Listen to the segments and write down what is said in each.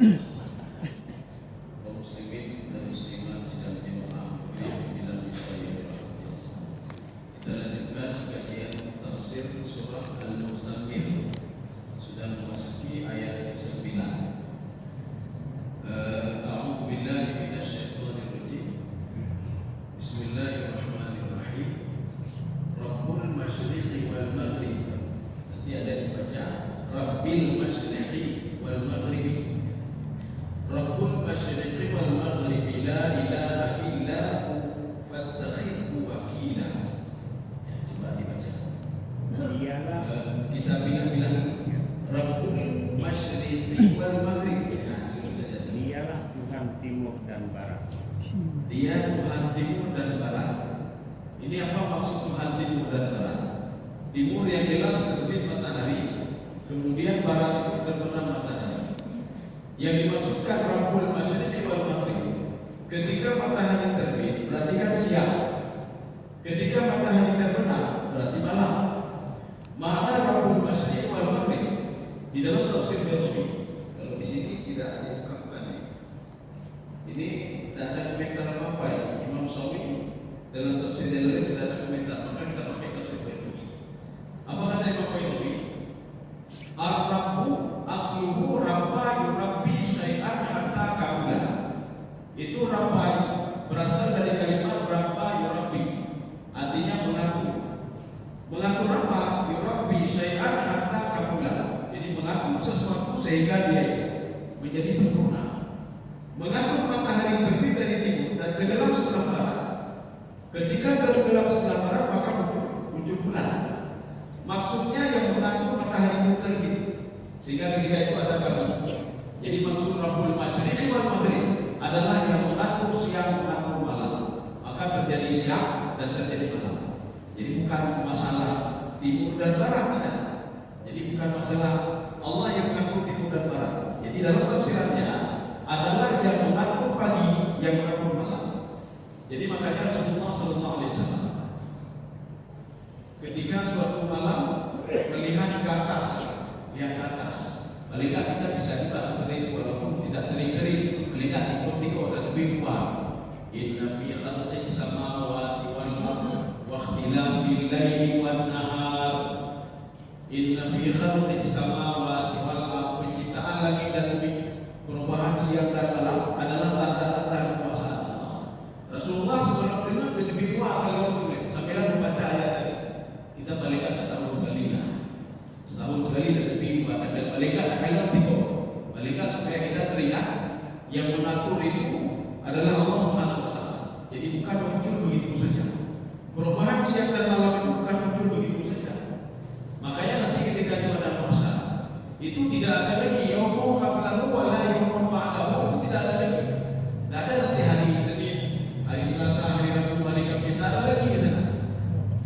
kaum muslimin dan muslimat sidang jemaah bilang saya. Kita lanjutkan kajian tafsir surah Al-Muzammil, sudah memasuki ayat ke-9. A'udzu billahi minasyaitonir rajim. Bismillahirrahmanirrahim. Rabbul masyriqi wal maghrib. Nanti ada dibaca Rabbil masyriqi wal maghrib. Rabbul masyriqi wal maghrib la ilaha illa hu fattakhidhu wakila. Ya, coba dibaca. Kita bilang Rabbul masyriqi wal maghrib. Dialah Tuhan timur dan barat. Dia Tuhan timur dan barat. Ini apa maksud Tuhan timur dan barat? Timur yang jelas terbit matahari, kemudian barat itu terbenam matahari. Yang dimaksudkan Rabbul masyriqi wal maghrib, ketika matahari terbit berarti kan siang, ketika matahari terbenam berarti malam. Makna Rabbul masyriqi wal maghrib di dalam tafsir Qurtubi, kalau di sini tidak diungkapkan. Ini tidak ada komentar apa-apa ya. Imam Sawi dalam tafsir Jalalain tidak ada komentar, maka kita pakai tafsir Qurtubi. Apa kata Imam Qurtubi? Ar-Rabbu asluhu rabba yurabbi syai'an hatta kamula. Itu rabba berasal dari kalimat rabba yurabbi, artinya mengaku. Mengaku rabba yurabbi syai'an hatta kamula. Jadi mengaku sesuatu sehingga dia menjadi sempurna. Mengatur matahari terbit dari timur dan tenggelam sebelah barat. Ketika tenggelam sebelah barat maka muncul bulan. Maksudnya yang mengatur matahari terbit, sehingga ketika itu ada pagi. Jadi maksud Rabbul masyriqi wal maghrib adalah yang mengatur siang, mengatur malam. Maka terjadi siang dan terjadi malam. Jadi bukan masalah timur dan barat, tidak. Jadi bukan masalah Allah yang mengatur timur dan barat. Jadi dalam tafsirannya adalah yang mengatur pagi, yang mengatur malam. Jadi makanya Rasulullah SAW ketika suatu malam melihat ke atas, lihat ke atas, paling tidak kita bisa lihat seperti itu walaupun tidak sering-sering melihat ikut-ikut dan lebih kuat. Inna fi khalqis samawati wal ardi wa ikhtilafil laili wan nahar. Inna fi khalqis samawati wal ardi, penciptaan langit dan bumi, perubahan siang dan malam adalah tanda-tanda kekuasaan Allah. Rasulullah sebelum lebih kuat kalau boleh sambil membaca ayat ini. Kita paling setahun sekali lah, setahun sekali dan lebih bahkan paling akan lebih kok. Paling supaya kita teringat yang mengatur itu adalah Allah Subhanahu Wa Taala. Jadi bukan muncul begitu saja. Perubahan siang dan malam itu bukan muncul begitu saja. Makanya nanti ketika di padang mahsyar itu tidak ada lagi yaumun qablahu wa la yaumun ba'dahu, itu tidak ada lagi. Tidak ada nanti hari Senin, hari Selasa, hari Rabu, hari Kamis, tidak ada lagi di sana.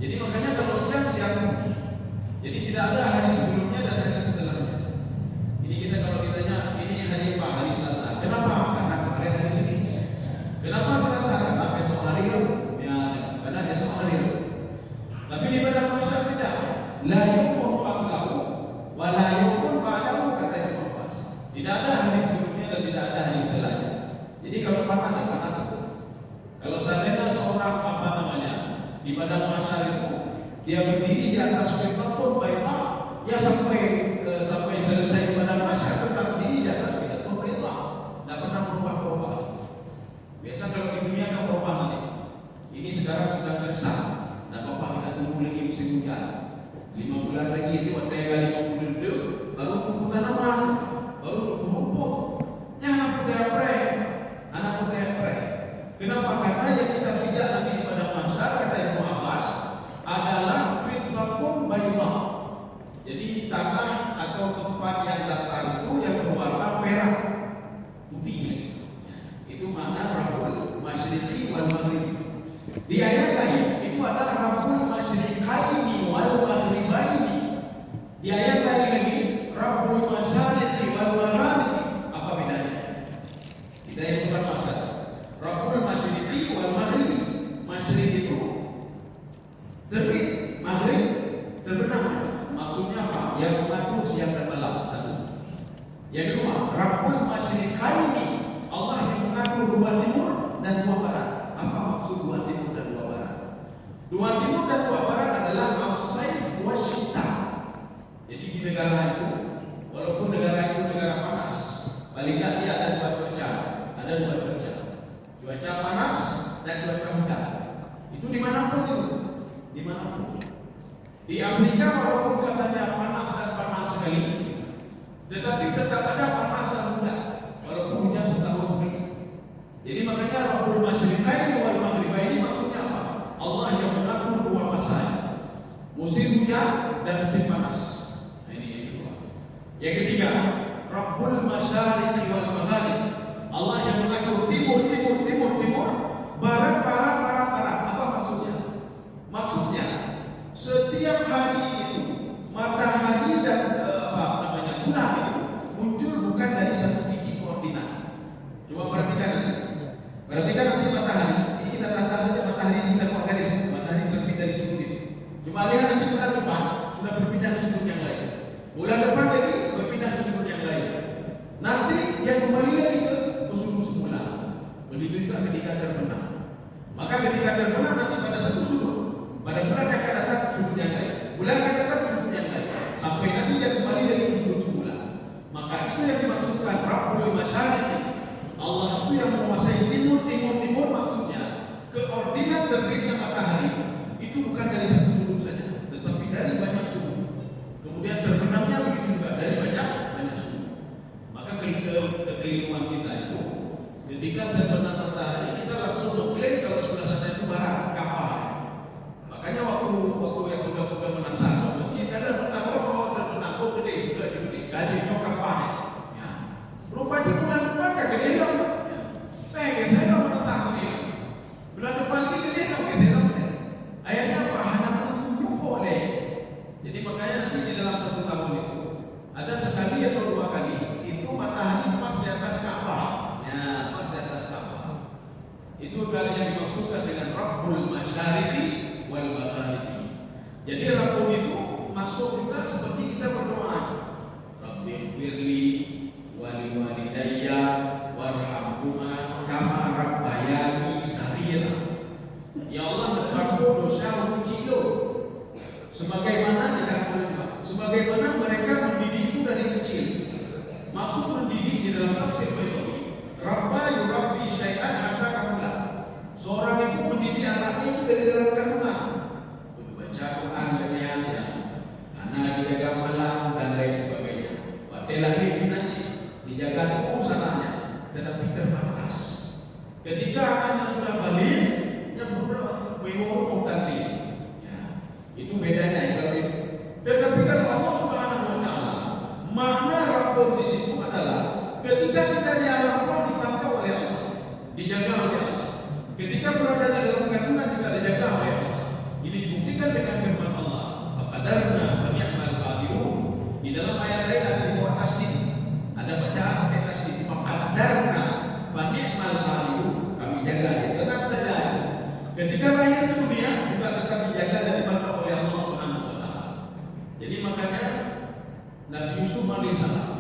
Jadi makanya kalau siang terus. Jadi tidak ada hari sebelumnya dan hari setelahnya. Ini kita kalau ditanya ini hari apa? Hari Selasa. Kenapa? Karena kemarin hari Senin. Kenapa Selasa? Karena besok hari Rabu. Ya, karena besok hari Rabu. Tapi di padang mahsyar tidak. La yaumun qablahu wa la yaumun ba'dahu, kata Imam Abbas. Tidak ada hari sebelumnya dan tidak ada hari setelahnya. Jadi kalau panas ya panas itu. Kalau seandainya seorang di padang mahsyar itu dia berdiri di atas firqatun baita, ya sampai selesai padang mahsyar tetap berdiri di atas firqatun baita, tidak pernah berubah-ubah. Biasa kalau di dunia kan berubah nanti. Ini sekarang sudah gersang, tidak apa-apa, kita tunggu lagi musim hujan. 5 bulan lagi itu ada yang 50 duduk, baru tumbuh tanaman, baru tumbuh rumput. Jangan berdaya-daya, anak berdaya-daya. Kenapa? Karena yang kita pijak nanti di padang mahsyar, kata Ibnu Abbas, adalah fitratun bayyinah. Jadi tanah atau tempat yang Rabbul Masyriqaini, Allah yang mengatur dua timur dan dua barat. Apa maksud dua timur dan dua barat? Dua timur dan dua barat adalah as-saif wa syita. Jadi di negara itu, walaupun negara itu negara panas, paling tidak dia ada dua cuaca. Ada dua cuaca. Cuaca panas dan cuaca hujan. Itu dimanapun itu, dimanapun. Di Afrika walaupun katanya panas dan panas sekali, tetapi tetap ada panas dan hujan, walaupun hujan setahun sekali. Jadi makanya Rabbul Masyriqaini wal Maghribaini maksudnya apa? Allah yang mengatur dua masa, musim hujan dan musim panas. Nah, ini yang kedua. Yang ketiga, Rabbul Masyariqi wal Magharib, Allah yang mengatur timur, barat. Apa maksudnya? Maksudnya setiap hari itu matahari dan bulan itu muncul bukan dari satu titik koordinat. Coba perhatikan nanti matahari. Ini kita tata saja matahari kita keluar garis. Matahari terbit dari sudut itu. Coba lihat nanti bulan depan sudah berpindah ke sudut yang lain. Bulan depan lagi berpindah ke sudut yang lain. Nanti dia kembali lagi ke sudut semula. Begitu juga ketika terbenam. Maka ketika terbenam nanti pada satu sudut, pada bulan yang akan datang sudut yang lain, bulan akan datang sudut yang lain, sampai nanti dia kembali lagi ke sudut semula. Maka itu yang dimaksudkan Rabbul Masyariqi. Allah itu yang menguasai timur maksudnya koordinat terbitnya matahari itu bukan dari satu sudut saja, tetapi dari banyak sudut. Kemudian terbenamnya begitu juga dari banyak sudut. Maka kekeliruan kita itu ketika terbenam matahari kita langsung mengklaim kalau sebelah sana itu barat, kapal. Makanya waktu yang udah menasar masjid ada terbenam gede gajinya kapal. Ya. Rupanya bulan depan gede kan? Gede kan menentang ini. Bulan depan ini gede kan? Ayatnya apa? Hanya menunjuk boleh. Jadi makanya nanti di dalam satu tahun itu ada sekali atau dua kali itu matahari pas di atas Ka'bah. Ya, pas di atas Ka'bah. Itu kali yang dimaksudkan dengan Rabbul Masyariqi wal Maghribi. Jadi Rabbul itu masuk juga seperti kita berdoa. Rabbighfirli wa liwalidayya warhamhuma kama rabbayani shaghira. Ya Allah, ampun dosa kecil sebagaimana mereka mendidikku dari kecil. Maksud mendidik di dalam tafsir Baitawi, Rabba yurabbi syai'an hatta kamula. Seorang itu mendidik anaknya itu dari dalam kandungan. Baca Quran banyak, ya. Anak dijaga malam dan lain sebagainya. Pada lahir dinaci, dijaga terus anaknya, tetapi terbatas. Ketika anaknya sudah balik, yang beberapa mengurung tadi, ya, itu bedanya yang lebih. Tetapi kalau Allah Subhanahu Wa Taala, makna Rabbul di situ adalah ketika kita di alam roh dipantau oleh Allah, dijaga oleh Allah. Ketika berada di dalam kandungan juga dijaga oleh Allah. Ini dibuktikan dengan firman Allah. Faqadarna wa ni'mal qadirun. Di dalam ayat lain ada di bawah tasdid. Ada bacaan pakai tasdid. Faqadarna wa ni'mal qadirun. Kami jaga dia. Tenang saja. Ketika lahir ke dunia juga tetap dijaga dan dipantau oleh Allah Subhanahu Wa Taala. Jadi makanya Nabi Yusuf alaihissalam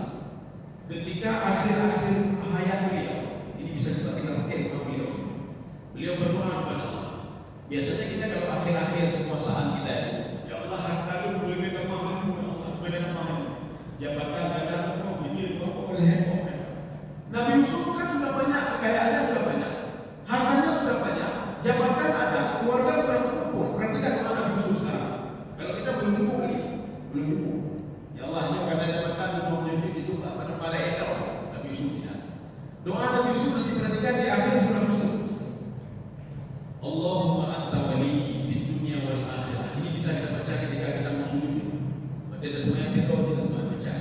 ketika akhir-akhir hayat beliau, ini bisa kita pakai untuk beliau berdoa kepada Allah. Biasanya kita kalau akhir-akhir kekuasaan kita, ya Allah harta itu boleh kemahamu, ya Allah boleh kemahamu, jabatan ada kok begini kok boleh. Nabi Yusuf kan sudah banyak, kekayaannya sudah banyak, hartanya sudah banyak, jabatan ada, keluarga sudah cukup. Perhatikan kalau Nabi Yusuf sekarang, kalau kita belum cukup lagi, belum cukup. Ya Allah, ini karena jabatan belum menyuntik itu pada kepala kita, Nabi Yusuf tidak. Doa Nabi Yusuf nanti perhatikan di akhir surah Yusuf. Allahumma anta wali fid dunya wal akhirah. Ini bisa kita baca ketika kita mau sujud. Pada dasarnya kita tidak semua baca.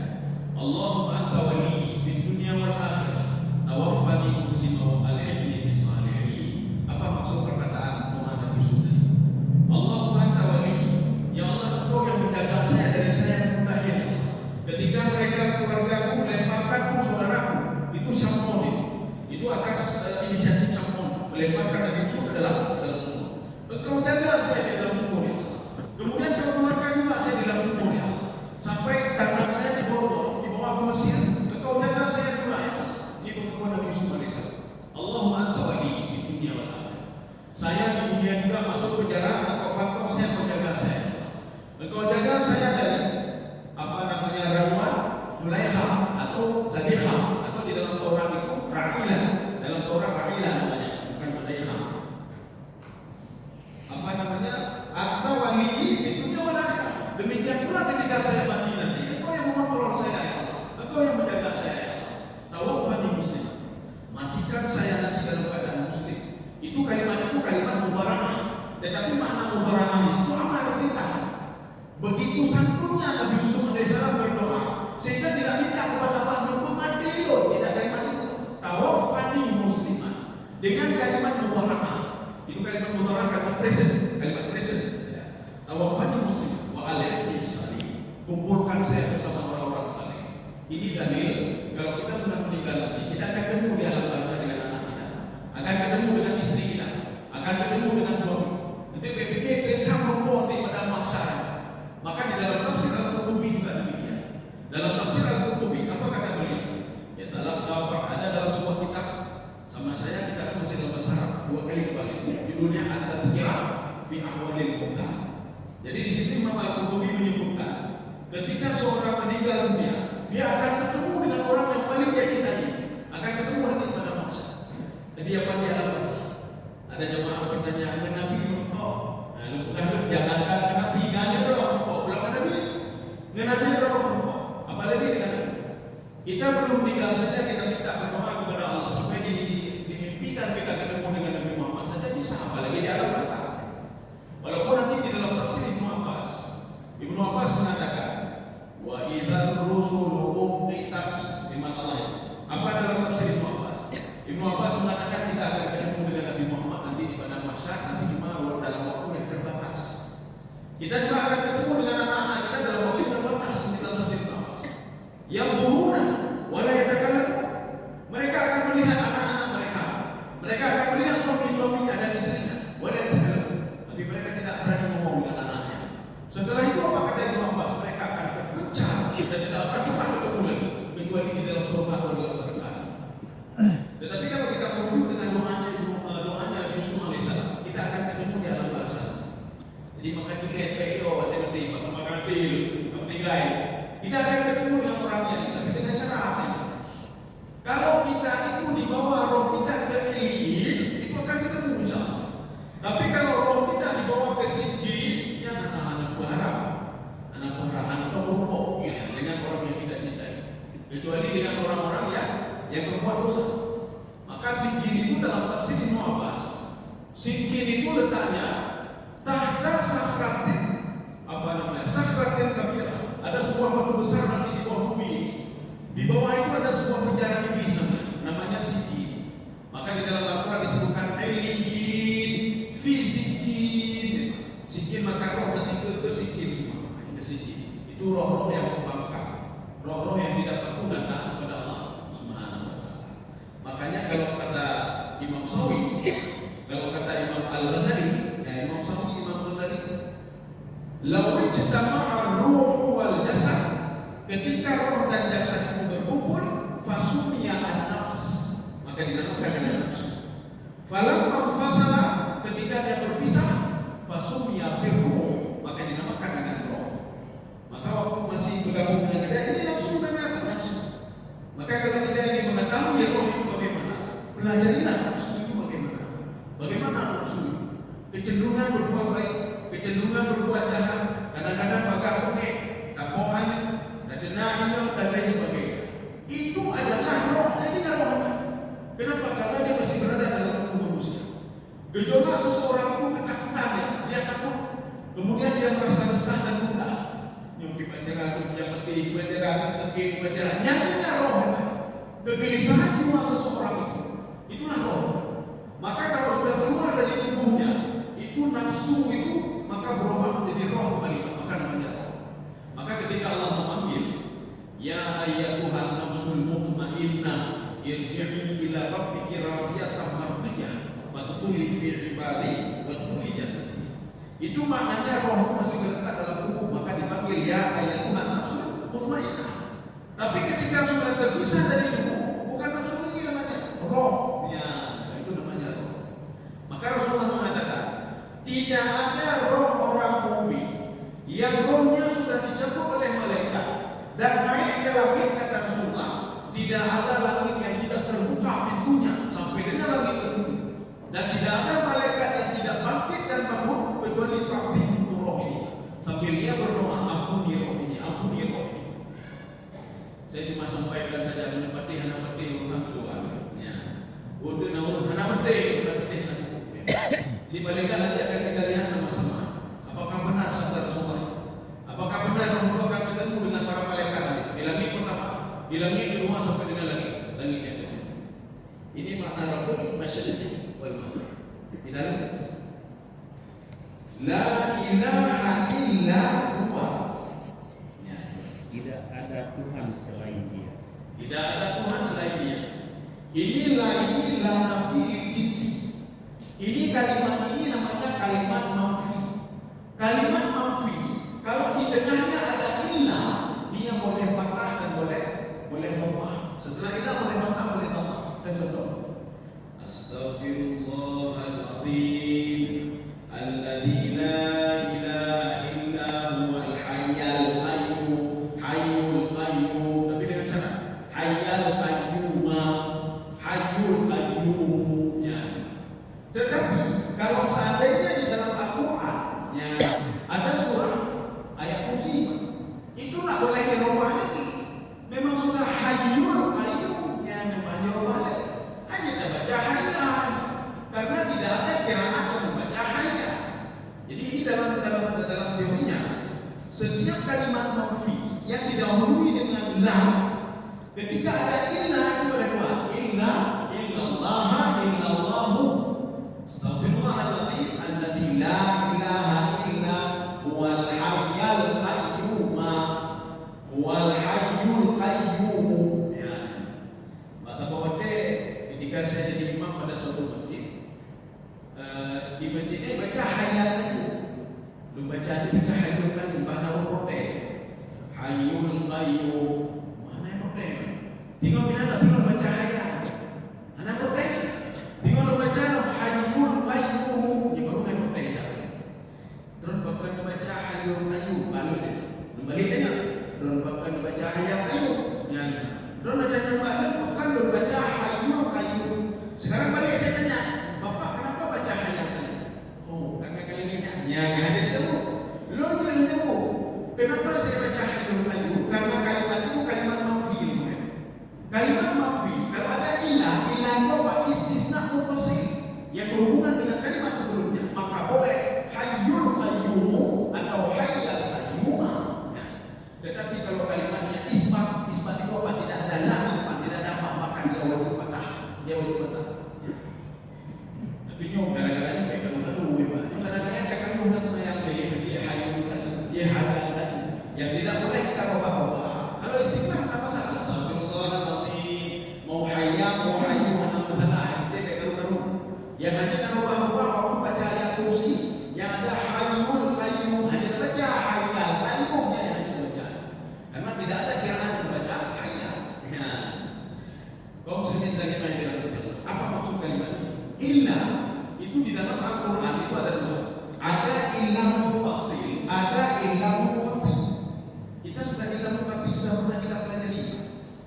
Allahumma anta wali fid dunya wal akhirah. Tawaffani musliman wa alhiqni bis salihin. Apa maksud perkataan doa Nabi Yusuf tadi? Allahumma anta wali. Ya Allah, Engkau yang menjaga saya dari saya yang lahir. Ketika mereka keluargaku melemparkanku saudaraku, itu Syamon itu atas inisiatif Syamon melemparkan Nabi Yusuf ke dalam sumur. Engkau jaga saya di dalam sumur, ya Allah. Kemudian kau keluarkan juga saya di dalam sumur, ya Allah. Sampai tangan saya dibawa ke Mesir. Engkau jaga saya di present. Ya. Tawafani muslim wa alaihi salim. Kumpulkan saya bersama orang-orang saleh. Ini dalil kalau kita sudah meninggal nanti, kita akan ketemu di alam barzah dengan anak kita, akan ketemu dengan istri kita, akan ketemu dengan suami. Nanti PPK perintah membawa di pada masyarakat. Maka di dalam tafsir Al-Qurtubi juga demikian. Dalam tafsir Al-Qurtubi apa kata beliau? Ya dalam kabar ada dalam sebuah kitab sama saya kita kan masih dalam bahasa Arab 2 kali kebalik. Judulnya At-Tadhkirah fi Ahwalil Muqam. Jadi di sini Imam Al-Qurtubi menyebutkan ketika seorang meninggal dunia, dia akan ketemu dengan orang yang paling dia cintai, akan ketemu nanti pada masa. Jadi apa dia lakukan? Ada jemaah bertanya, Nabi oh, bukan jangankan Nabi, jangan roh, belum Nabi, Nabi roh, apalagi dengan kita belum meninggal saja kita minta berdoa kepada Allah supaya dimimpikan kita ketemu dengan Nabi Muhammad saja bisa, apalagi di alam bahasa. Walaupun nanti di dalam tafsir Ibnu Abbas mengatakan wa idzar rusulu uqitat di mana Allah. Apa dalam tafsir Ibnu Abbas? Ibnu Abbas mengatakan kita akan ketemu dengan Nabi Muhammad nanti di padang mahsyar, tapi cuma dalam waktu yang terbatas. Kita juga akan ketemu dengan anak-anak kita dalam waktu yang terbatas di dalam tafsir Ibnu Abbas. Yang buruna wala yatakallamu. Mereka akan melihat anak-anak mereka. Mereka akan melihat suami-suaminya dan istrinya. Wala yatakallamu. Tapi mereka tidak berani ngomong dengan anaknya. Setelah itu apa kata Ibnu Abbas? Mereka akan terpecah dan tidak akan pernah ketemu lagi kecuali di dalam surga atau dalam neraka. Tetapi kalau kita merujuk dengan doanya Yusuf alaihissalam, kita akan ketemu di alam barzah. Jadi maka kita kita akan ketemu dengan orangnya, tapi dengan cara apa? Kalau kita itu dibawa roh kita ke ilin, itu akan ketemu insyaAllah. Tapi kalau roh kita dibawa ke sijil, ya anak-anak berharap, anak kelompok dengan orang yang tidak cintai, kecuali dengan orang-orang yang berbuat dosa. Maka sijil itu dalam tafsir Ibnu Abbas, sijil itu letaknya tahta sakratin sakratin kabirah. Ada sebuah batu besar nanti di bawah bumi. Di bawah itu ada sebuah penjara iblis namanya sijil. Maka di dalam Al-Quran disebutkan illiyin fi sijil. Sijil maka roh nanti ke sijil. Itu roh-roh yang membangkang, roh-roh yang tidak perlu datang kepada Allah Subhanahu wa taala. Makanya kalau kata Imam Sawi, kalau kata Imam Al-Ghazali, Imam Sawi, Imam Ghazali, law ijtama'a ruh wal jasad, ketika roh dan jasad itu berkumpul, fasumiya an-nafs, maka dinamakan dengan nafsu. Falamma fasala, ketika dia berpisah, fasumiya bir-ruh, maka dinamakan dengan roh. Maka waktu masih bergabung dengan kita, ini nafsu dan apa? Nafsu. Maka kalau kita ingin mengetahui roh itu bagaimana, pelajarilah nafsu itu bagaimana. Bagaimana nafsu itu? Kecenderungan berbuat baik, kecenderungan berbuat jahat, kadang-kadang bakal pakai tapohan, denahnya dan lain sebagainya. Itu adalah roh, jadi roh. Kenapa? Karena dia masih berada dalam tubuh manusia. Gejolak seseorang itu ketakutan, dia takut. Kemudian dia merasa resah dan gundah. Nyuki panjangan, dia mati panjangan, kaki panjangan. Nyatanya roh. Kegelisahan jiwa seseorang itulah roh. Maka kalau sudah keluar dari tubuhnya, itu nafsu itu maka berubah menjadi roh kembali, maka namanya roh. Maka ketika Allah memanggil, ya ayyatuhan nafsul mutmainnah irji'i ila rabbiki radiyatan mardiyah fadkhuli fi ibadi wadkhuli jannati. Itu maknanya roh itu masih berada dalam tubuh, maka dipanggil ya ayyatuhan nafsul mutmainnah. Tapi ketika sudah terpisah dari tubuh, bukan nafsu lagi namanya roh. Ya, itu namanya roh. Maka Rasulullah mengatakan, tidak ada roh orang mukmin yang rohnya sudah dicabut oleh malaikat dan naik ke langit, kata Rasulullah, tidak ada langit yang tidak terbuka pintunya sampai dengan langit kedua, dan tidak ada malaikat yang tidak bangkit dan bangun kecuali ta'zim roh ini sambil dia berdoa, ampuni roh ini, ampuni roh ini. Saya cuma sampaikan saja menyempatkan La ilaha illa huwa. Ya. Tidak ada Tuhan selain Dia. Tidak ada Tuhan selain Dia. Ini la nafi jinsi. Ini kalimat ini namanya kalimat manfi. Kalimat manfi kalau di tengahnya ada illa, dia boleh fathah dan boleh dhammah. Setelah illa boleh fathah, boleh dhammah. Dan contoh, Astaghfirullahaladzim alladzi la ilaha illa huwal hayyul qayyum. Hayyul qayyum. Tapi dengan cara hayyul qayyum. Hayyul qayyum. Ya. Tetapi kalau seandainya di dalam Al-Quran ya, ada surah ayat kursi, itu tak boleh dirubah lagi. Memang sudah hayyul qayyum yang cuma dirubah lagi. Hanya kita baca hayyan, karena tidak ada qiraat yang membaca hayyan. Jadi ini dalam teorinya, setiap kalimat manfi yang didahului dengan la, ketika ada illa itu boleh dua. Illa, illallah, illallahu. Astaghfirullahaladzim alladzi la ilaha illa huwal hayyul qayyum. Huwal hayyul qayyum. Ya. Maka pemode ketika saya jadi imam pada suatu masjid, di masjidnya baca hayyul qayyum. Belum baca ketika hayyul qayyum pada pemode. Hayyul qayyum. Mana yang pemode? Tinggal pindah tinggal baca hayyul. Anak pemode. Tinggal baca hayyul qayyum. Di baru naik pemode ya. Terus bahkan baca hayyul qayyum baru deh. Belum balik tanya. Terus bahkan baca hayyul qayyum. Ya. Terus ada yang balik bahkan belum baca hayyul qayyum. Sekarang balik saya tanya, Bapak kenapa baca hayyul qayyum? Oh, karena kalimatnya. Ya, enggak ada tahu. Lo dia tahu. Kenapa saya baca hayyul qayyum? Karena kalimat itu kalimat manfi. Kalimat manfi kalau ada ilah itu apa? Istisna muttasil yang berhubungan dengan kalimat sebelumnya, maka boleh hayyul qayyum atau hayyul qayyum. Ya. Tetapi kalau kalimatnya isbat itu apa? Tidak ada lam, tidak ada apa, maka dia wajib fathah. Dia wajib fathah. Ya. Tapi nyong gara-gara ini baik kalau kadang-kadang akan menggunakan yang baik dia hayyul qayyum, dia hayyul qayyum. Yang tidak boleh kita ubah-ubah. Kalau istighfar apa salah? Astagfirullahaladzim. Mau hayyam, mau hayyum, alhamdulillah. Dia kayak karu-karu. Yang hanya kita ubah-ubah waktu baca ayat kursi, yang ada hayyul qayyum, hanya baca hayyul qayyumnya yang dibaca. Karena tidak ada kiraan yang baca hayyul. Ya. Kau serius lagi main dengan betul. Apa maksud kalimat ini? Illa itu di dalam Al-Quran itu ada dua. Ada illah muttasil, ada illah munqati. Kita sudah illah munqati sudah pernah kita pelajari.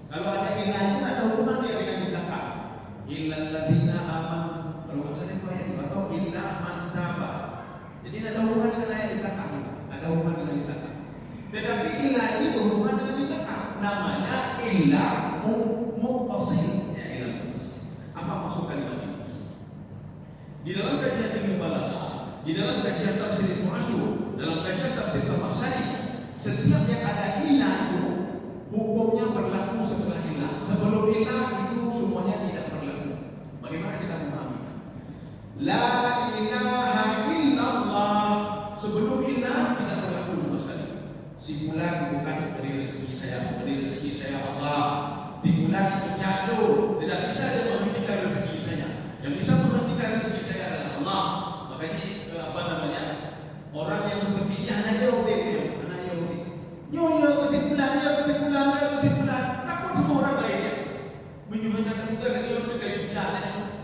Kalau ada ilah itu ada hubungan dia dengan belakang. Illal ladzina amanu. Kalau maksudnya itu ayat atau illah man taba. Jadi ada hubungan dengan ayat di belakang. Ada hubungan dengan belakang. Tetapi ilah ini berhubungan dengan belakang. Namanya illah muttasil. Ya, illah muttasil. Apa maksud kalimat ini? Di dalam kajian ilmu balaghah, di dalam kajian tafsir Ibnu Asyur, dalam kajian tafsir Zamakhsyari, setiap yang ada ilah itu hukumnya berlaku setelah ilah. Sebelum ilah itu semuanya tidak berlaku. Bagaimana kita memahami? La ilaha illallah. Sebelum ilah tidak berlaku sama sekali. Si fulan bukan memberi rezeki saya, memberi rezeki saya Allah. Si fulan itu jatuh, tidak bisa dia menghentikan rezeki saya. Yang bisa menghentikan rezeki saya adalah Allah. Makanya orang yang seperti ini anak Yahudi, anak Yahudi. Yo ketimpulan, takut semua orang lainnya. Menyuruhnya juga lagi orang dari bicara.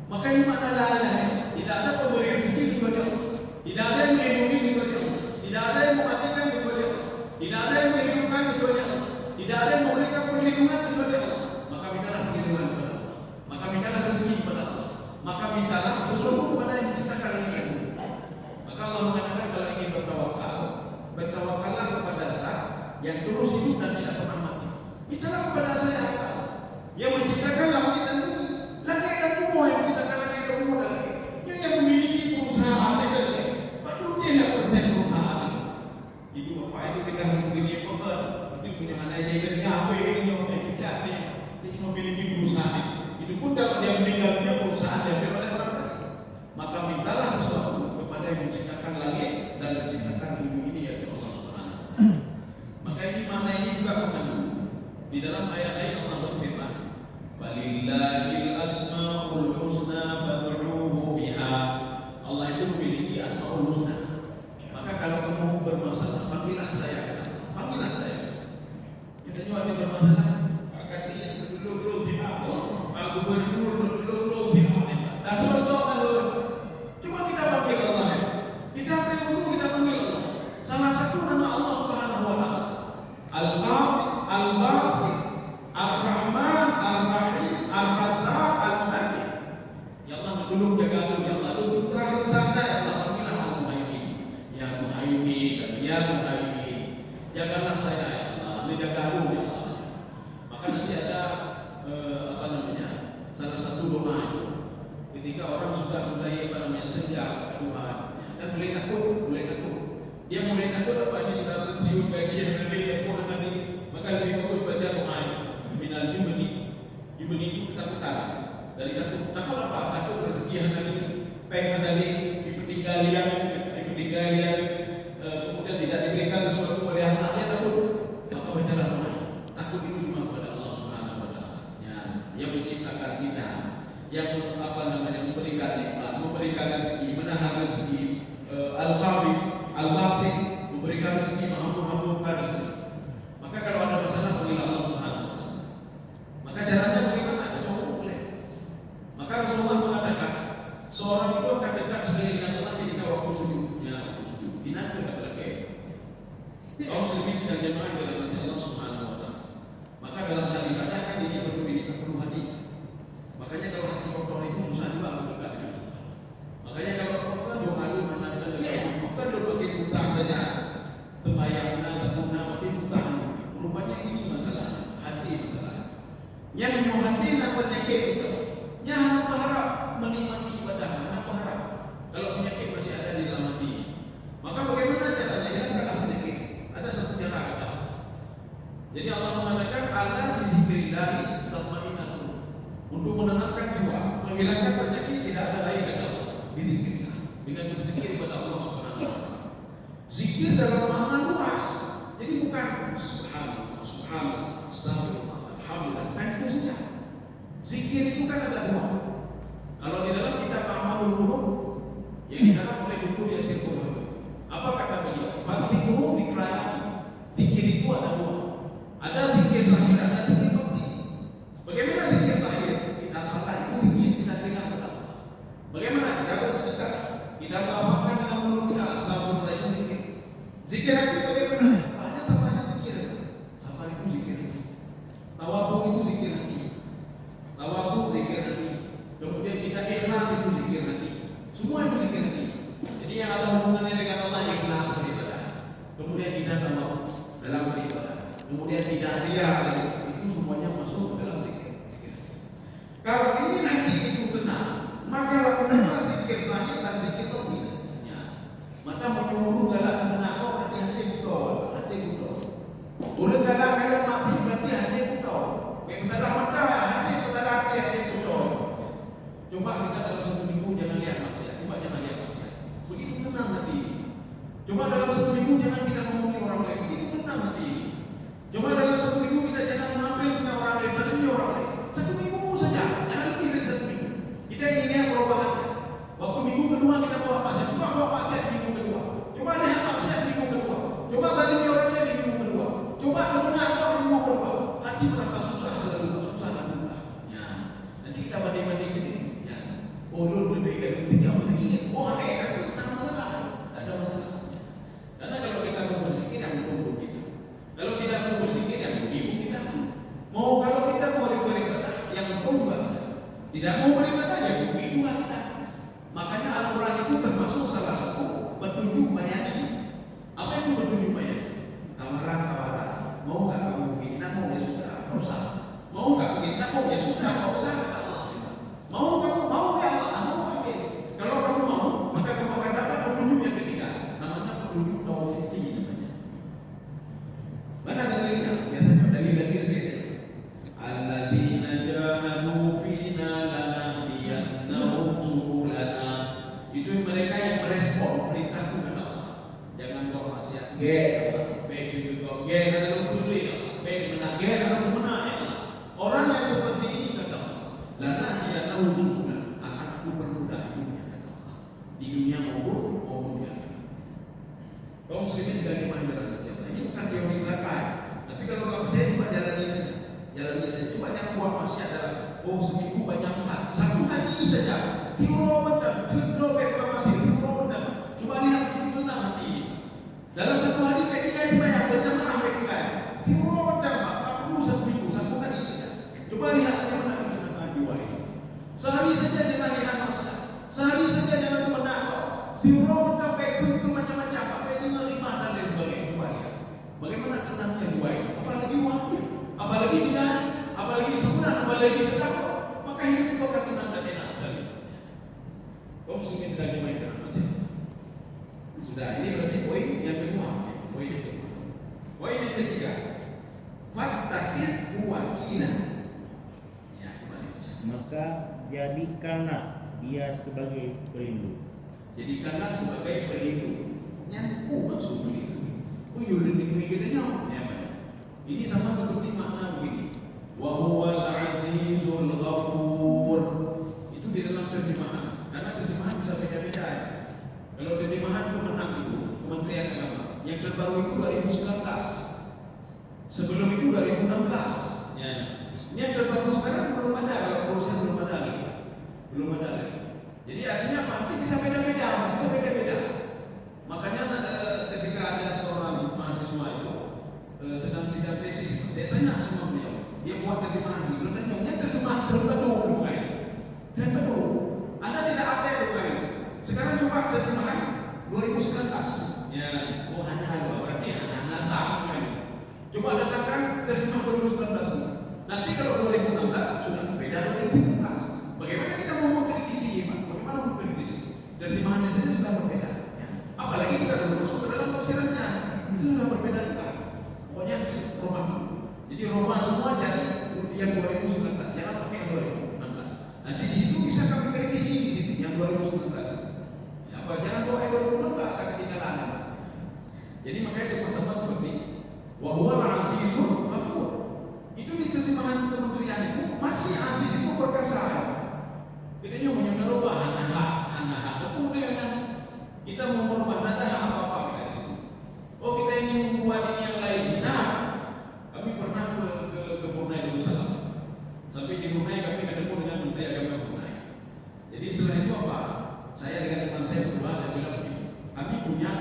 Maka ini makna lain. Tidak ada pemberi rezeki kecuali Allah. Tidak ada yang melindungi kecuali Allah. Tidak ada yang mematikan kecuali Allah. Tidak ada yang menghidupkan kecuali Allah. Tidak ada yang memberikan perlindungan kecuali Allah. Maka mintalah perlindungan kepada Allah. Maka mintalah rezeki kepada Allah. Maka mintalah sesuatu kepada yang kita kali ini. Maka Allah mengatakan kalau ingin bertawakal, bertawakallah kepada Zat yang terus hidup dan tidak pernah mati. Mintalah kepada saya Allah yang menciptakan langit dan bumi. Langit dan bumi yang menciptakan langit dan bumi dan langit. Yang memiliki perusahaan dan padahal dia tidak percaya perusahaan. Itu apa itu kita memiliki pekerjaan. Itu punya anak yang kerja apa ini yang kerja ni. Dia cuma memiliki perusahaan. Itu pun kalau dia meninggal punya perusahaan dia oleh orang lain. Maka mintalah sesuatu kepada yang menciptakan langit ayat lain Allah berfirman, "Falillahil asmaul husna fad'uuhu biha." Allah itu memiliki asmaul husna. Maka kalau kamu bermasalah, panggillah saya. Panggillah saya. Kita juga ada bermasalah. Akan diisi dulu fi'ah. Aku dulu fi'ah. Dahulu. Coba kita panggil Allah. Kita panggil Allah. Salah satu nama Allah Subhanahu wa taala. Al-Qadir, Al-Basir, Ar-Rahman, Ar-Rahim, Ar-Razzaq, Al-Muhaymin. Ya Allah tolong jaga aku, ya Allah. Untuk terakhir sana ya Allah panggillah Al-Muhaymin. Ya Muhaymin, ya Muhaymin. Jagalah saya ya Allah. Jaga aku ya Allah. Maka nanti ada salah satu doa itu. Ketika orang sudah mulai senja Tuhan, kan mulai takut. Dia mulai takut apa? Dia sudah tercium bagian dari Tuhan tadi. Maka lebih bagus baca doa minal jibni itu ketakutan. Dari takut apa? Takut rezeki yang tadi pengen tadi dipertinggalian, kemudian tidak diberikan sesuatu oleh anaknya takut. Maka baca doa. Takut itu cuma kepada Allah Subhanahu wa taala. Yang menciptakan kita, yang memberikan nikmat, memberikan rezeki, menahan rezeki, Al-Qadir, Al-Basir, memberikan rezeki, mengampuni rezeki. Maka kalau ada masalah panggil Allah Subhanahu wa taala. Maka caranya bagaimana? Ada coba boleh. Maka Rasulullah mengatakan, seorang itu akan dekat sekali dengan Allah ketika waktu sujudnya, binatang tidak lagi. Kaum muslimin sedang jemaah dalam hati Allah Subhanahu wa taala. Maka dalam hal ibadah kan ini perlu hati. Makanya kalau hati kotor itu susah juga mendekat dengan Allah. Makanya kalau kotor doa mana bukan berbagai hutang saja. Tembayang tapi hutang. Rupanya ini masalah hati kita. Yang mau hati nak penyakit kita. Yang hanya berharap menikmati ibadah, hanya berharap. Kalau penyakit masih ada di dalam hati, maka bagaimana caranya hilangkan penyakit? Ada satu cara kata. Jadi Allah mengatakan ala bidzikrillah tatma'innul qulub. Untuk menenangkan jiwa, menghilangkan penyakit tidak ada lain adalah bidzikrillah. Dengan berzikir kepada Allah Subhanahu wa taala. Zikir dalam makna luas. Jadi bukan subhanallah, astagfirullah, alhamdulillah, kan itu saja. Zikir itu kan ada dua. Kalau di dalam kitab Amalul Qulub yang dikarang oleh Dr. Yasir Qurani, apa kata beliau? Fadzikru dzikrani. Zikir itu ada dua. Ada zikir lahir, ada zikir batin. Bagaimana zikir lahir? Kita salah itu zikir kita dengar kata Allah. Bagaimana kita bersedekah? Kita melafalkan dengan mulut kita astagfirullah itu zikir. Zikir itu bagaimana? Banyak zikir. Sabar itu zikir. Tawadhu itu zikir hati. Tawadhu zikir hati. Kemudian kita ikhlas itu zikir hati. Semua itu zikir hati. Jadi yang ada hubungannya dengan Allah ikhlas beribadah. Kemudian kita tawadhu dalam beribadah. Kemudian tidak riya, itu semuanya masuk dalam zikir. Kalau ini hati itu benar, maka lakukanlah zikir lahir dan zikir batin. Maka menyeluruh dalam menakau hati betul. Boleh dalam kalau mati berarti hati betul. Kalau mata hati betul. Coba kita dalam satu minggu jangan lihat maksiat. Begitu tenang hati. Coba dalam satu minggu jangan kita ngomongin orang lain. Begitu tenang hati. Coba dalam satu minggu kita jangan mengambil dengan orang lain, zalimnya orang lain. Satu minggu saja, jangan lebih dari satu minggu. Kita inginnya perubahan. Waktu minggu kedua kita bawa maksiat. Coba bawa maksiat minggu kedua. Coba lihat maksiat minggu kedua. Coba zalimnya orang lain di minggu kedua. Coba benar di minggu kedua. Hati merasa susah dan mudah. Nanti kita banding sini. Ulul lebih dari tiga berzikir. Ada masalah. Karena kalau kita mau berzikir yang menunggu kita. Kalau tidak mau berzikir yang menunggu kita. Kalau kita mau beribadah yang menunggu kita. Tidak mau beribadah yang menunggu kita. Makanya Al-Quran itu termasuk salah satu petunjuk bayani. Apa itu petunjuk bayani? Tawaran. Mau nggak kamu begini? Mau ya sudah. Kau usah. Mau nggak begini? Mau ya sudah. Kau usah. Mau kamu mau ya Allah. Kalau kamu mau, maka kamu katakan petunjuk yang ketiga. Namanya petunjuk taufiqi namanya. Mana dalilnya? Biasanya dalil-dalil. Alladzina jahadu fina lanahdiyannahum subulana. Itu mereka yang merespon perintah Tuhan Allah. Jangan buat maksiat. Baik itu kau. Ada lu peduli. Baik benar. Ada lu benar. seminggu banyak hal. Satu hari ini saja, Firaun dan Fir'aun reklamasi Firaun dan coba lihat benar hati. Dalam satu hari ketika sembahyang berjamaah mereka, Firaun dan 41 minggu satu hari saja. Coba lihat bagaimana ketenangan jiwa ini. Sehari saja jangan lihat masalah. Sehari saja jangan menakut. Firaun sampai ke macam-macam, sampai dengan rimah dan lain sebagainya. Coba lihat bagaimana tenangnya jiwa ini. Apalagi waktu, apalagi tidak, apalagi sebulan, apalagi setahun, maka hidup itu akan tenang dan enak sekali. Kau mesti sekali main tenang saja. Sudah, ini berarti poin yang kedua. Poin yang kedua. Poin yang ketiga, fattakhid wakila. Ya, kembali. Maka jadikanlah dia sebagai pelindung. Jadikanlah sebagai pelindung. Nyampu maksud pelindung. Uyul lindungi kita ini sama seperti makna begini. Wa huwal azizul ghafur. Itu di dalam terjemahan. Karena terjemahan bisa beda-beda. Kalau terjemahan Kemenang itu, Kementerian Agama, yang terbaru itu 2019. Sebelum itu 2016. Ya. Ini yang terbaru sekarang belum ada. Kalau proses belum ada lagi. Belum ada lagi. Jadi artinya apa? Nanti bisa beda-beda, bisa beda-beda. Makanya ketika ada seorang mahasiswa itu sedang sidang tesis, saya tanya sama beliau, dia buat terjemahan ini, belum tanya, dia terjemahan belum betul, dan betul. Anda tidak update bukan? Sekarang coba terjemahan 2019, ya, oh hanya ada, berarti hanya sama kan? Coba datangkan terjemahan 2019. Nanti kalau 2016 sudah beda 2019. Bagaimana kita mau mengkritisi, Pak? Bagaimana mengkritisi? Terjemahannya saja sudah berbeda. Ya. Apalagi kita sudah masuk ke dalam tafsirannya, itu sudah berbeda juga. Pokoknya Roma. Jadi Roma semua cari yang 2019, jangan pakai yang 2016. Nanti di situ bisa kami kritisi di situ yang 2019. Ya, apa jangan bawa yang 2016 akan ketinggalan. Jadi makanya sama-sama seperti wa huwal azizul ghafur. Itu di terjemahan kementerian itu masih aziz itu perkasa. Bedanya menyuruh hana kemudian kita mau merubah nada apa kita di situ. Oh kita ingin membuat ini yang lain bisa. Kami pernah ke Brunei Darussalam. Sampai di Brunei kami ketemu dengan Menteri Agama Brunei. Jadi setelah itu apa? Saya dengan teman saya berdua saya bilang begini. Kami punya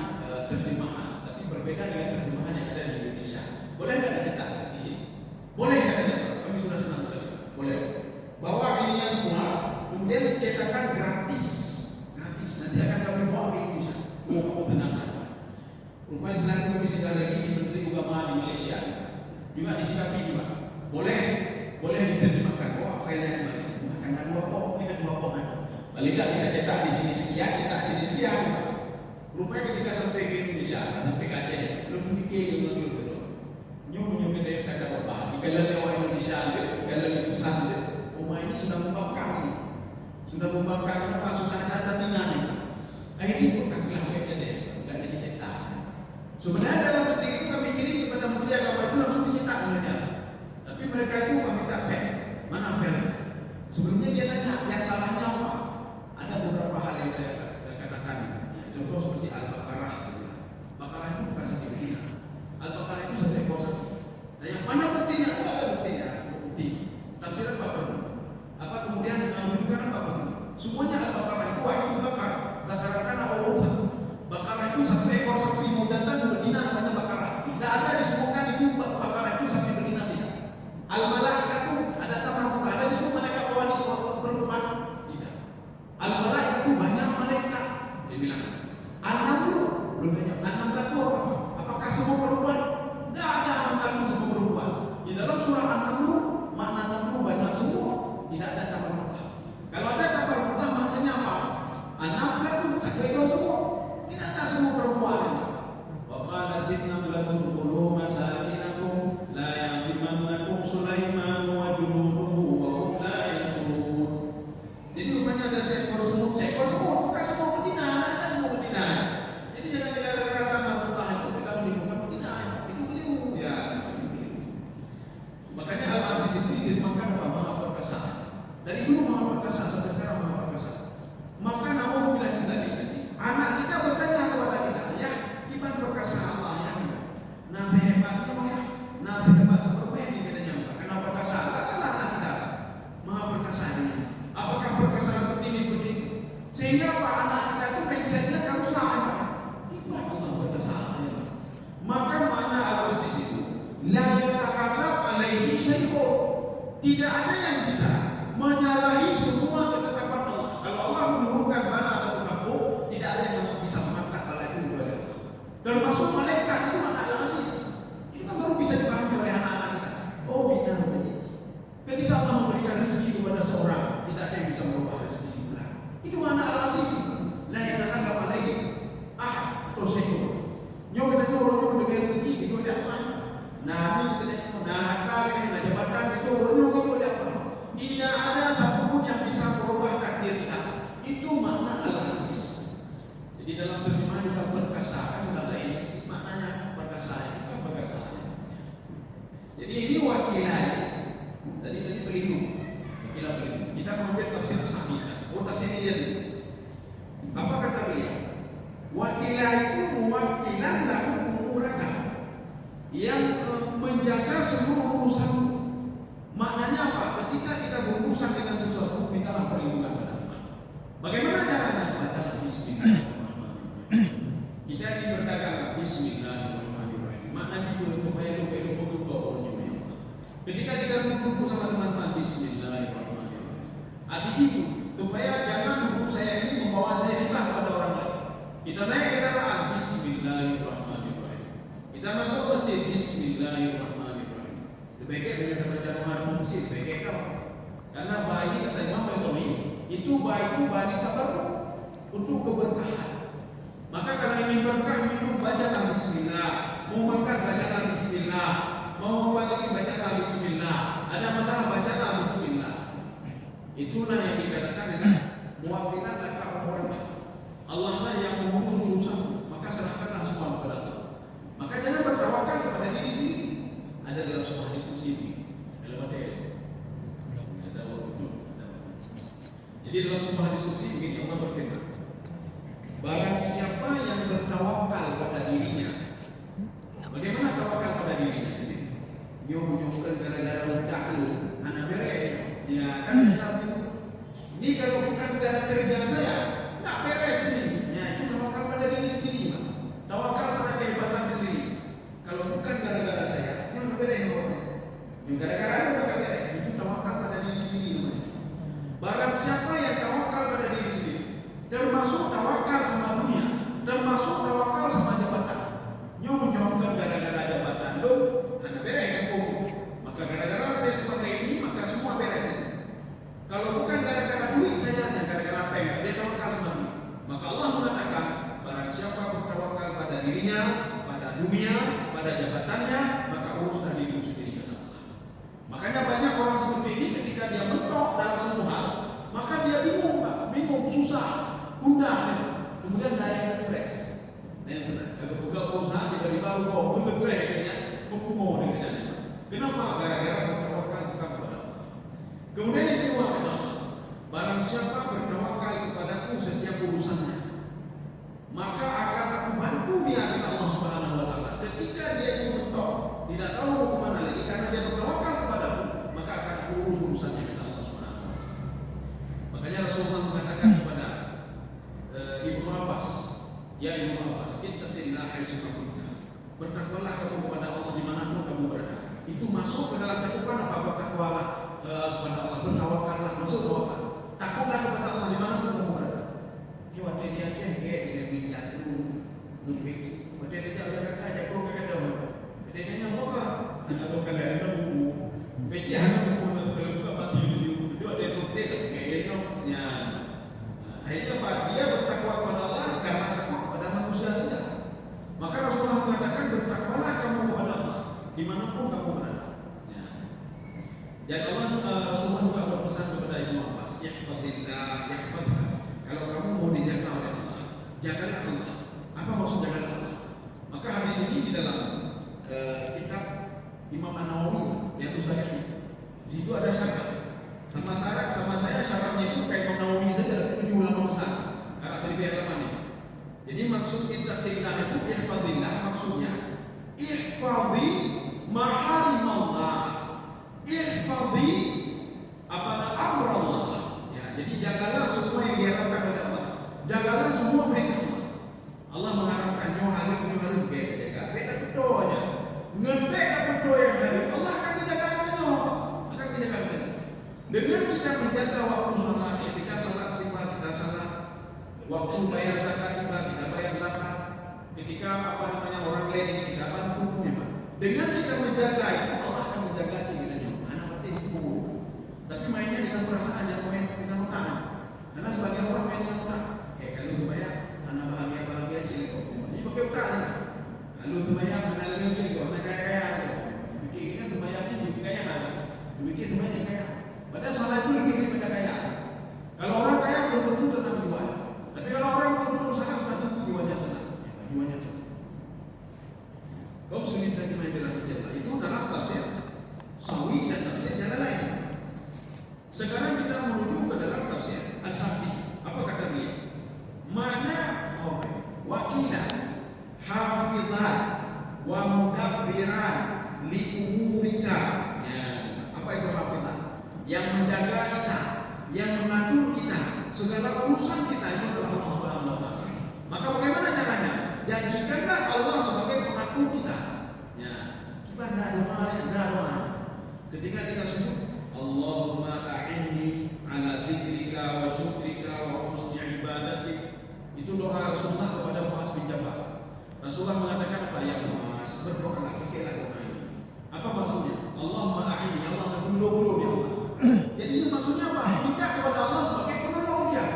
terjemahan, tapi berbeda dengan terjemahan yang ada di Indonesia. Boleh nggak dicetak di sini? Boleh nggak ada? Kami sudah senang sekali. Boleh. Bawa ininya semua, kemudian cetakan gratis. Nanti akan kami bawa ke Indonesia. Mau tenang. Rupanya selain kami sekali lagi di Menteri Agama di Malaysia juga disikapi juga. Boleh diterjemahkan. Wah, filenya kembali. Karena dua pokok. Paling tidak kita cetak di sini sekian, cetak sini sekian. Rupanya ketika sampai ke Indonesia, sampai ke Aceh, belum mikir betul. Nyum kita kata apa? Jika lewat Indonesia, kalau di pusat, rumah ini sudah membakar ini. Sudah membakar apa? Sudah ada tandingan ini. Ini bukan kelahirnya deh, enggak jadi cetak. Sebenarnya dalam penting itu kami kirim kepada Menteri Agama itu langsung dicetak mereka. Tapi mereka itu kami tak fair. Mana fair? Sebelumnya dia tanya, yang salahnya apa? Ada beberapa hal yang saya katakan. Contoh seperti Al-Baqarah. Al-Baqarah itu bukan satu bukti. Al-Baqarah itu satu ekor sapi. Nah yang mana buktinya? Itu ada buktinya. Bukti. Tafsiran apa perlu? Apa kemudian menunjukkan apa perlu? Semuanya Al-Baqarah itu wahyu bakar. Bakarakan awal ufat. Baqarah itu satu ekor sapi mujantan betina namanya Baqarah. Tidak ada disebutkan itu Baqarah itu sapi betina tidak. Al-Malaikah itu ada tamar muka. Ada disebut malaikat wanita perempuan tidak. Al-Malaikah itu banyak malaikat. Saya bilang. Belum banyak. An-Naml itu apa? Apakah semua perempuan? Tidak ada An-Naml semua perempuan. Di dalam surah An-Naml, makna An-Naml banyak semua. Tidak ada tamar muka. Kalau ada tamar muka maknanya apa? An-Naml itu satu ekor semua. Tidak ada semua perempuan. Wa qala jinnatun khulu masakinakum la ya'timannakum Sulaiman wa junuduhu wa hum la yashurun. Jadi rupanya ada seekor semua, bukan semua betina, ada semua betina. Jadi jangan katakan mentah itu kita menimbulkan betina, itu keliru. Ya, makanya Al-Aziz itu diterjemahkan apa? Maha perkasa. Dari dulu Maha perkasa sampai sekarang Maha perkasa. Maka namun bilang tadi, anak kita bertanya kepada kita, ya, gimana perkasa Allah yang nanti hebatnya ya, nanti hebat seperti ini bedanya. Karena perkasa, tak salah anak kita. Maha perkasa merubah takdir kita. Itu makna al-aziz. Jadi dalam terjemahan kita perkasa kan ada ini maknanya perkasa, itu perkasa. Jadi ini wakilan. Tadi pelindung. Wakilan pelindung. Kita mengambil tafsir Sahih. Tafsir ini dia. Apa kata beliau? Wakilan itu wakilan dan mengurangkan yang menjaga seluruh urusan. Maknanya apa? Ketika kita berurusan dengan sesuatu, mintalah perlindungan pada Allah. Bagaimana caranya? Baca Bismillahirrahmanirrahim. Kita ini berdagang Bismillahirrahmanirrahim. Maknanya itu supaya itu. Ketika kita berkumpul sama teman-teman Bismillahirrahmanirrahim. Artinya itu supaya jangan duduk saya ini membawa saya riba pada orang lain. Kita naik kendaraan Bismillahirrahmanirrahim. Kita masuk masjid Bismillahirrahmanirrahim. Sebaiknya bila baca Al-Quran masjid, sebaiknya kau. Karena bayi kata Imam Nawawi itu bayi itu bani kabar untuk keberkahan. Maka kalau ingin berkah minum bacalah Bismillah. Mau makan bacalah Bismillah. Mau apa lagi bacalah Bismillah. Ada masalah bacalah Bismillah. Itulah yang dikatakan dengan muwakilan dan orang. Allah lah yang mengurus urusan, maka serahkanlah semua kepada Allah. Maka jangan bertawakal kepada diri sendiri. Ada dalam sebuah diskusi ini, dalam materi. Jadi dalam sebuah diskusi ini Allah berfirman, barang siapa yang bertawakal pada dirinya, bagaimana tawakal pada dirinya sendiri? Dia menyukai gara-gara udah lu, anak beres, ya kan bisa itu. Ini kalau bukan gara kerja saya, tak beres ini. Ya itu tawakal pada diri sendiri, Pak. Tawakal pada kehebatan sendiri. Kalau bukan gara-gara saya, yang beres yang gara-gara ada bukan beres. Itu tawakal pada diri sendiri namanya. Barang siapa yang tawakal pada diri sendiri, termasuk tawakal sama dunia, termasuk tawakal sama jabatan. Yang menyokong gara-gara jabatan, lo, anak beres hukum. Maka gara-gara saya seperti ini, maka semua beres. Kalau bukan gara-gara duit saja, gara-gara apa ya? Dia tawakal sama duit. Maka Allah mengatakan, barang siapa bertawakal pada dirinya, pada dunia, pada jabatannya, maka uruslah diri sendiri kata Allah. Makanya banyak orang seperti ini ketika dia mentok dalam satu hal, maka dia bingung, susah, gundah, kemudian daya stres. Kalau buka usaha tiba-tiba kau stres, kumpul dengan. Kenapa? Gara-gara bertawakal bukan kepada Allah. Kemudian yang kedua kata Allah, barang siapa bertawakal kepadaku setiap urusannya, maka akan aku bantu dia kata Allah Subhanahu wa taala. Ketika dia itu mentok, tidak tahu mau kemana lagi karena dia bertawakal kepadaku, maka akan aku urus urusannya kata Allah Subhanahu wa taala. Makanya Rasulullah mengatakan kepada Ibnu Abbas, ya Ibnu Abbas, ittaqillah haitsu kunta. Bertakwalah kamu kepada Allah dimanapun kamu berada. Itu masuk ke dalam cakupan apa? Bertakwalah kepada Allah, bertawakallah, masuk tawakal. Takutlah kepada Allah dimanapun kamu berada. Waktu dia cengkeh, dia bijak tu, nubik. Waktu dia kata aja kau kata apa? Dia tanya apa? Kalau kalian ada buku, baca hanya buku kalau buka pati dia ada nubik, kayaknya ya. Akhirnya apa? Dia bertakwa kepada Allah karena takut kepada manusia saja. Maka Rasulullah mengatakan bertakwalah kamu kepada Allah dimanapun kamu berada. Ya. Dan Allah Rasulullah juga berpesan kepada Ibnu Abbas, yahfazillah yahfazka. Kalau kamu mau dijaga oleh Allah, jagalah Allah. Apa maksud jagalah Allah? Maka hadis ini di dalam kitab Imam An-Nawawi, yaitu Sahih. Di situ ada syarat. Sama saya syaratnya itu kayak Imam Nawawi saja, 7 ulama besar. Karakter agama ini. Jadi maksud ittaqillah itu ihfazillah, maksudnya ihfazi maharimallah. Ihfazi amr Allah. Jadi jagalah semua yang diharapkan oleh Allah. Jagalah semua mereka. Allah mengharapkan harus jaga. Beda ketuanya. Ngebeka ketua yang hari. Allah akan menjaga kita. Akan menjaga kita. Dengan kita menjaga waktu sholat, ketika sholat sifat kita salat, waktu bayar zakat kita bayar zakat, ketika orang lain kita bantu. Dengan kita menjaga itu, Allah akan menjaga kita. Anak pasti sembuh. Tapi mainnya dengan perasaan yang main dengan utang. Karena sebagian orang main dengan utang. Kalau itu bayar, anak bahagia jadi kok. Ini pakai utang. Kalau itu bayar, anak lagi jadi kok. Anak kaya. Bikin itu bayarnya juga kaya. Bikin semuanya kaya. Padahal salah itu lebih daripada kaya. Kalau tafsir As-Sabti. Apa kata beliau? Mana wakila hafizan wa mudabbiran li umurika. Ya, apa itu hafizan? Yang menjaga kita, yang mengatur kita, segala urusan kita itu adalah Allah Subhanahu wa taala. Maka bagaimana caranya? Jadikanlah Allah sebagai pengatur kita. Ya, gimana doa? Ketika kita sujud, Allahumma a'inni ala dzikrika wa syukrika wa husni ibadatik. Itu doa Rasulullah kepada Muaz bin Jabal. Rasulullah mengatakan apa? Ya Muaz, berdoalah, kekehlah doa ini. Apa maksudnya? Allahumma a'inni, Allah menolong dia Allah. Jadi maksudnya apa? Minta kepada Allah sebagai penolong dia.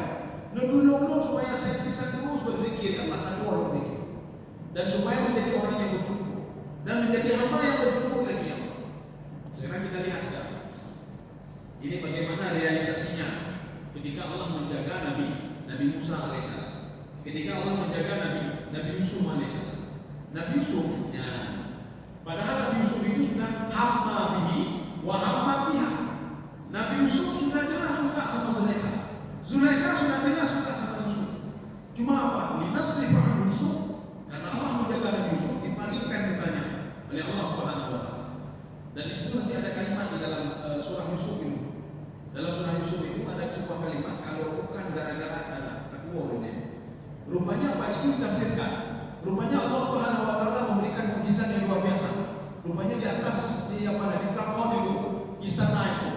Menolong supaya saya bisa terus berzikir, Allah tolong berzikir. Dan supaya menjadi orang yang bersyukur dan menjadi hamba yang bersyukur lagi Allah. Sekarang kita lihat sekarang. Ini bagaimana realisasinya ketika Allah menjaga Nabi Musa alaihissalam. Ketika Allah menjaga Nabi Yusuf alaihissalam. Nabi Yusuf, ya, padahal Nabi Yusuf itu sudah hamma bihi wa hamma biha. Nabi Yusuf sudah jelas suka sama Zulaikha. Zulaikha sudah jelas suka sama Yusuf. Cuma apa? Linasrifa Yusuf. Karena Allah menjaga Nabi Yusuf, dipalingkan mukanya oleh Allah Subhanahu wa taala. Dan di situ nanti ada kalimat di dalam surah Yusuf ini. Dalam surah Yusuf itu ada sebuah kalimat, kalau bukan gara-gara ada takwa ini. Rupanya apa itu ditafsirkan? Rupanya Allah Subhanahu wa taala memberikan mukjizat yang luar biasa. Rupanya di atas di plafon itu istana itu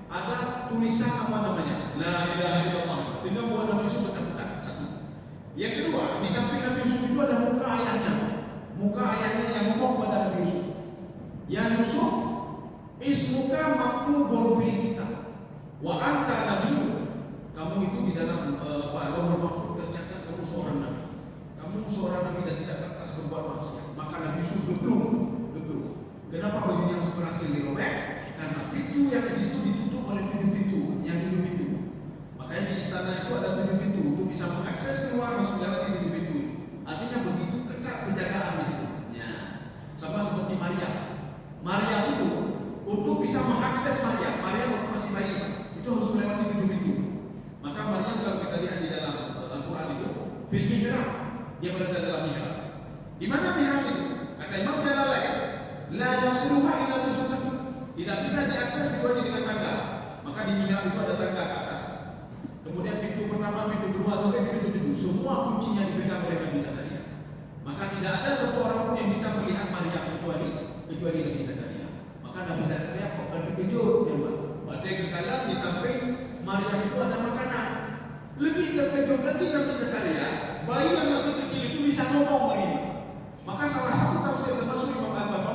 ada tulisan apa namanya? La ilaha illallah. Sehingga buat Nabi Yusuf ketakutan. Satu. Yang kedua, di samping Nabi Yusuf itu ada muka ayahnya. Muka ayahnya yang ngomong kepada Nabi Yusuf. Ya Yusuf, ismuka maktubun fi kitab. Wa anta nabiyyun. Kamu itu di dalam lauhul mahfuz tercatat kamu seorang nabi. Kamu seorang nabi dan tidak pantas berbuat maksiat. Maka Nabi Yusuf geblung. Kenapa bajunya berhasil dirobek? Karena pintu yang di situ ditutup oleh 7 pintu, yang 7 pintu. Makanya di istana itu ada 7 pintu untuk bisa mengakses keluar harus melewati 7 pintu. Artinya begitu ketat penjagaan di situ. Ya. Sama seperti Maria itu untuk bisa mengakses Maria waktu masih bayi itu harus melewati 7 pintu. Maka Maria kalau kita lihat di dalam Al-Quran itu fil mihrab, dia berada dalam mihrab. Di mana mihrab itu? Kata Imam Jalalain, la yasluha illa bisunnah. Tidak bisa diakses kecuali dengan tangga. Maka di mihrab itu ada tangga ke atas. Kemudian pintu pertama, pintu kedua sampai pintu 7, semua kuncinya dipegang oleh Nabi Zakaria. Maka tidak ada satu orang pun yang bisa melihat Maria kecuali Nabi Zakaria. Maka Nabi Zakaria kok terkejut ya Pak. Pada kekalan di samping Maria itu ada makanan. Lebih terkejut lagi Nabi Zakaria, bayi yang masih kecil itu bisa ngomong lagi. Maka salah satu tafsir termasuk Imam Al-Baqir